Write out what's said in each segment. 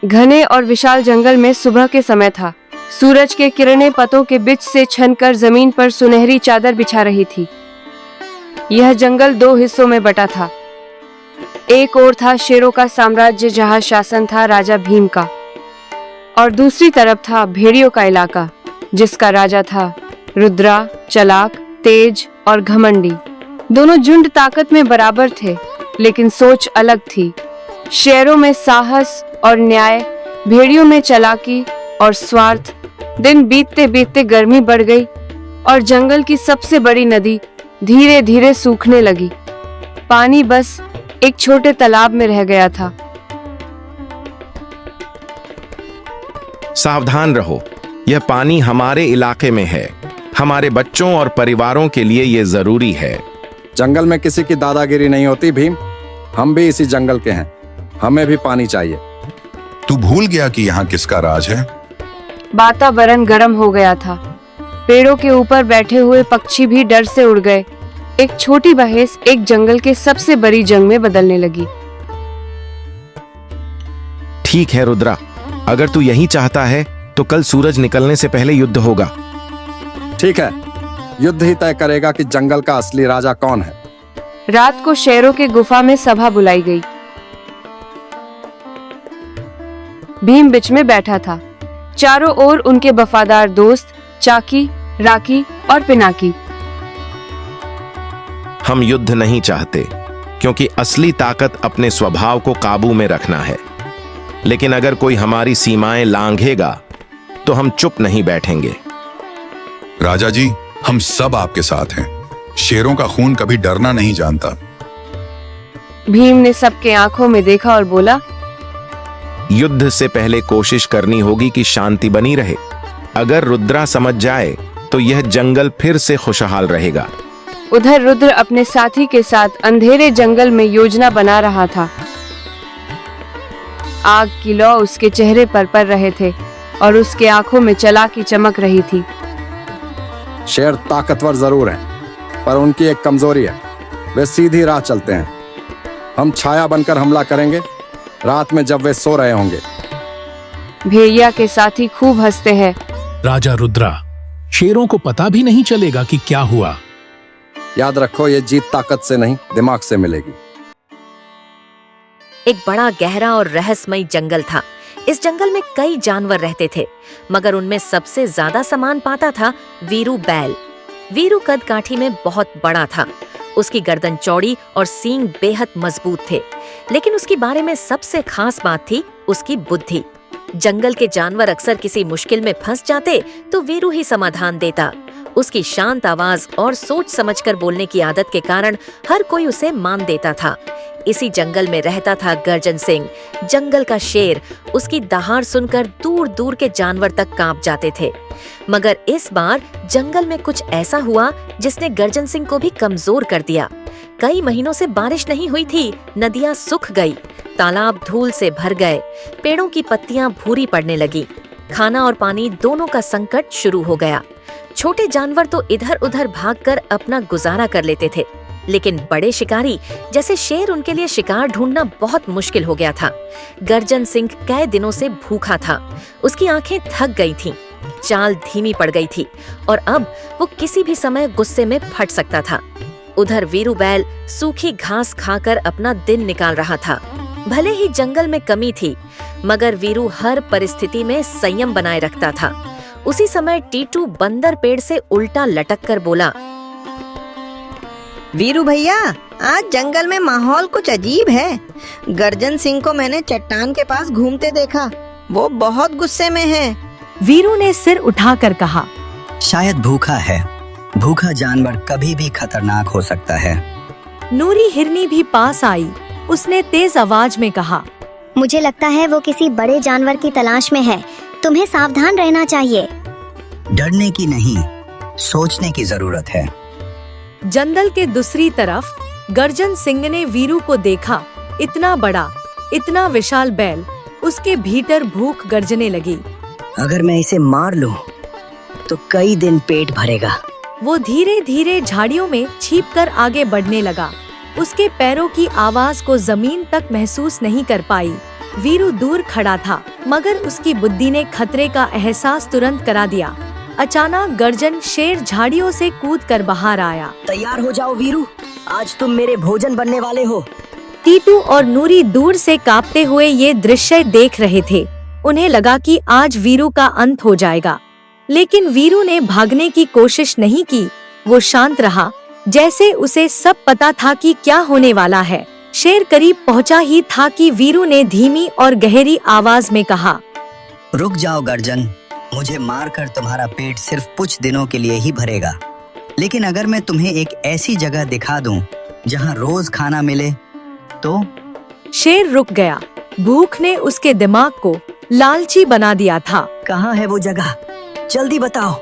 घने और विशाल जंगल में सुबह के समय था। सूरज के किरणें पतों के बीच से छनकर जमीन पर सुनहरी चादर बिछा रही थी। यह जंगल 2 हिस्सों में बटा था। एक ओर था शेरों का साम्राज्य जहां शासन था राजा भीम का, और दूसरी तरफ था भेड़ियों का इलाका जिसका राजा था रुद्रा, चलाक, तेज और घमंडी। दोनों झुंड ताकत में बराबर थे, लेकिन सोच अलग थी। शेरों में साहस और न्याय, भेड़ियों में चालाकी और स्वार्थ। दिन बीतते बीतते गर्मी बढ़ गई और जंगल की सबसे बड़ी नदी धीरे धीरे सूखने लगी। पानी बस एक छोटे तालाब में रह गया था। सावधान रहो, यह पानी हमारे इलाके में है। हमारे बच्चों और परिवारों के लिए यह जरूरी है। जंगल में किसी की दादागिरी नहीं होती भीम। हम भी इसी जंगल के हैं, हमें भी पानी चाहिए। तू भूल गया कि यहाँ किसका राज है? वातावरण गर्म हो गया था। पेड़ों के ऊपर बैठे हुए पक्षी भी डर से उड़ गए। एक छोटी बहस एक जंगल के सबसे बड़ी जंग में बदलने लगी। ठीक है रुद्रा, अगर तू यही चाहता है तो कल सूरज निकलने से पहले युद्ध होगा। ठीक है, युद्ध ही तय करेगा कि जंगल का असली राजा कौन है। रात को शेरों के गुफा में सभा बुलाई गई। भीम बीच में बैठा था। चारों ओर उनके वफादार दोस्त चाकी, राकी और पिनाकी। हम युद्ध नहीं चाहते, क्योंकि असली ताकत अपने स्वभाव को काबू में रखना है। लेकिन अगर कोई हमारी सीमाएं लांघेगा तो हम चुप नहीं बैठेंगे। राजा जी, हम सब आपके साथ हैं। शेरों का खून कभी डरना नहीं जानता। भीम ने सबके आंखों में देखा और बोला, युद्ध से पहले कोशिश करनी होगी कि शांति बनी रहे। अगर रुद्रा समझ जाए तो यह जंगल फिर से खुशहाल रहेगा। उधर रुद्र अपने साथी के साथ अंधेरे जंगल में योजना बना रहा था। आग की लौ उसके चेहरे पर पड़ रहे थे और उसके आंखों में चालाकी चमक रही थी। शेर ताकतवर जरूर हैं, पर उनकी एक कमजोरी है, वे सीधी राह चलते हैं। हम छाया बनकर हमला करेंगे, रात में जब वे सो रहे होंगे। भेड़िया के साथी खूब हंसते हैं। राजा रुद्रा, शेरों को पता भी नहीं चलेगा कि क्या हुआ। याद रखो, ये जीत ताकत से नहीं, दिमाग से मिलेगी। एक बड़ा गहरा और रहस्यमय जंगल था। इस जंगल में कई जानवर रहते थे, मगर उनमें सबसे ज्यादा सामान पाता था वीरू बैल। वीरू कद काठी में बहुत बड़ा था। उसकी गर्दन चौड़ी और सींग बेहद मजबूत थे, लेकिन उसके बारे में सबसे खास बात थी उसकी बुद्धि। जंगल के जानवर अक्सर किसी मुश्किल में फंस जाते तो वीरू ही समाधान देता। उसकी शांत आवाज और सोच समझकर बोलने की आदत के कारण हर कोई उसे मान देता था। इसी जंगल में रहता था गर्जन सिंह, जंगल का शेर। उसकी दहाड़ सुनकर दूर दूर के जानवर तक कांप जाते थे। मगर इस बार जंगल में कुछ ऐसा हुआ जिसने गर्जन सिंह को भी कमजोर कर दिया। कई महीनों से बारिश नहीं हुई थी, नदियां सूख गई, तालाब धूल से भर गए, पेड़ों की पत्तियां भूरी पड़ने लगी। खाना और पानी दोनों का संकट शुरू हो गया। छोटे जानवर तो इधर उधर भागकर अपना गुजारा कर लेते थे, लेकिन बड़े शिकारी जैसे शेर, उनके लिए शिकार ढूंढना बहुत मुश्किल हो गया था। गर्जन सिंह कई दिनों से भूखा था। उसकी आंखें थक गई थीं, चाल धीमी पड़ गई थी और अब वो किसी भी समय गुस्से में फट सकता था। उधर वीरू बैल सूखी घास खाकर अपना दिन निकाल रहा था। भले ही जंगल में कमी थी, मगर वीरू हर परिस्थिति में संयम बनाए रखता था। उसी समय टीटू बंदर पेड़ से उल्टा लटक कर बोला, वीरू भैया, आज जंगल में माहौल कुछ अजीब है। गर्जन सिंह को मैंने चट्टान के पास घूमते देखा, वो बहुत गुस्से में है। वीरू ने सिर उठाकर कहा, शायद भूखा है। भूखा जानवर कभी भी खतरनाक हो सकता है। नूरी हिरनी भी पास आई। उसने तेज आवाज में कहा, मुझे लगता है वो किसी बड़े जानवर की तलाश में है। तुम्हें सावधान रहना चाहिए। डरने की नहीं, सोचने की जरूरत है। जंगल के दूसरी तरफ गर्जन सिंह ने वीरू को देखा। इतना बड़ा, इतना विशाल बैल, उसके भीतर भूख गर्जने लगी। अगर मैं इसे मार लूं, तो कई दिन पेट भरेगा। वो धीरे धीरे झाड़ियों में छिपकर आगे बढ़ने लगा। उसके पैरों की आवाज को जमीन तक महसूस नहीं कर पाई। वीरू दूर खड़ा था, मगर उसकी बुद्धि ने खतरे का एहसास तुरंत करा दिया। अचानक गर्जन शेर झाड़ियों से कूदकर बाहर आया। तैयार हो जाओ वीरू, आज तुम मेरे भोजन बनने वाले हो। टीटू और नूरी दूर से कांपते हुए ये दृश्य देख रहे थे। उन्हें लगा कि आज वीरू का अंत हो जाएगा, लेकिन वीरू ने भागने की कोशिश नहीं की। वो शांत रहा, जैसे उसे सब पता था कि क्या होने वाला है। शेर करीब पहुंचा ही था कि वीरू ने धीमी और गहरी आवाज में कहा, रुक जाओ गर्जन, मुझे मारकर तुम्हारा पेट सिर्फ कुछ दिनों के लिए ही भरेगा, लेकिन अगर मैं तुम्हें एक ऐसी जगह दिखा दूं जहां रोज खाना मिले तो। शेर रुक गया। भूख ने उसके दिमाग को लालची बना दिया था। कहाँ है वो जगह, जल्दी बताओ।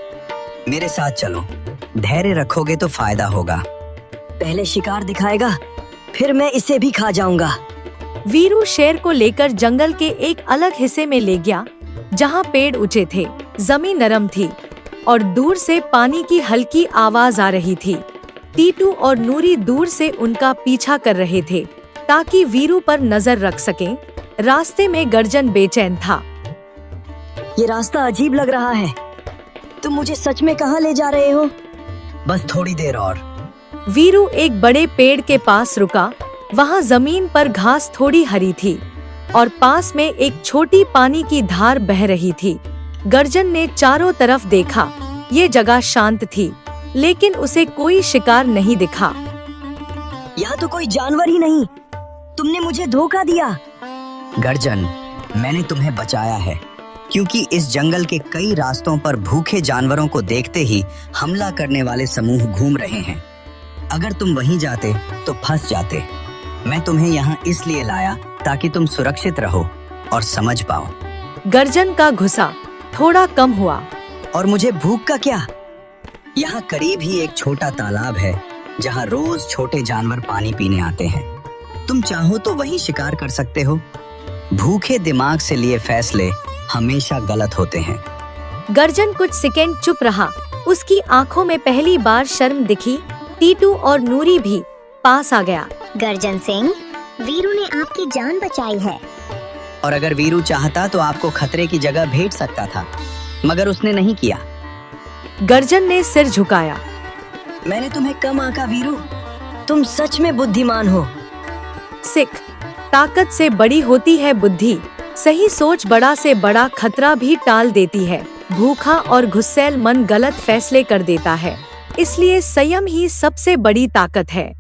मेरे साथ चलो, धैर्य रखोगे तो फायदा होगा। पहले शिकार दिखाएगा, फिर मैं इसे भी खा जाऊंगा। वीरू शेर को लेकर जंगल के एक अलग हिस्से में ले गया, जहाँ पेड़ ऊंचे थे, जमीन नरम थी और दूर से पानी की हल्की आवाज आ रही थी। टीटू और नूरी दूर से उनका पीछा कर रहे थे ताकि वीरू पर नजर रख सकें। रास्ते में गर्जन बेचैन था। ये रास्ता अजीब लग रहा है, तुम मुझे सच में कहाँ ले जा रहे हो? बस थोड़ी देर और। वीरू एक बड़े पेड़ के पास रुका। वहाँ जमीन पर घास थोड़ी हरी थी और पास में एक छोटी पानी की धार बह रही थी। गर्जन ने चारों तरफ देखा। ये जगह शांत थी, लेकिन उसे कोई शिकार नहीं दिखा। यहाँ तो कोई जानवर ही नहीं, तुमने मुझे धोखा दिया। गर्जन, मैंने तुम्हें बचाया है, क्योंकि इस जंगल के कई रास्तों पर भूखे जानवरों को देखते ही हमला करने वाले समूह घूम रहे हैं। अगर तुम वहीं जाते तो फंस जाते। मैं तुम्हें यहाँ इसलिए लाया ताकि तुम सुरक्षित रहो और समझ पाओ। गर्जन का गुस्सा थोड़ा कम हुआ। और मुझे भूख का क्या? यहाँ करीब ही एक छोटा तालाब है जहाँ रोज छोटे जानवर पानी पीने आते हैं। तुम चाहो तो वहीं शिकार कर सकते हो। भूखे दिमाग से लिए फैसले हमेशा गलत होते हैं। गर्जन कुछ सेकंड चुप रहा। उसकी आंखों में पहली बार शर्म दिखी। टीटू और नूरी भी पास आ गया। गर्जन सिंह, वीरू ने आपकी जान बचाई है। और अगर वीरू चाहता तो आपको खतरे की जगह भेज सकता था, मगर उसने नहीं किया। गर्जन ने सिर झुकाया। मैंने तुम्हें कम आंका वीरू, तुम सच में बुद्धिमान हो। सिख, ताकत से बड़ी होती है बुद्धि। सही सोच बड़ा से बड़ा खतरा भी टाल देती है। भूखा और गुस्सैल मन गलत फैसले कर देता है, इसलिए संयम ही सबसे बड़ी ताकत है।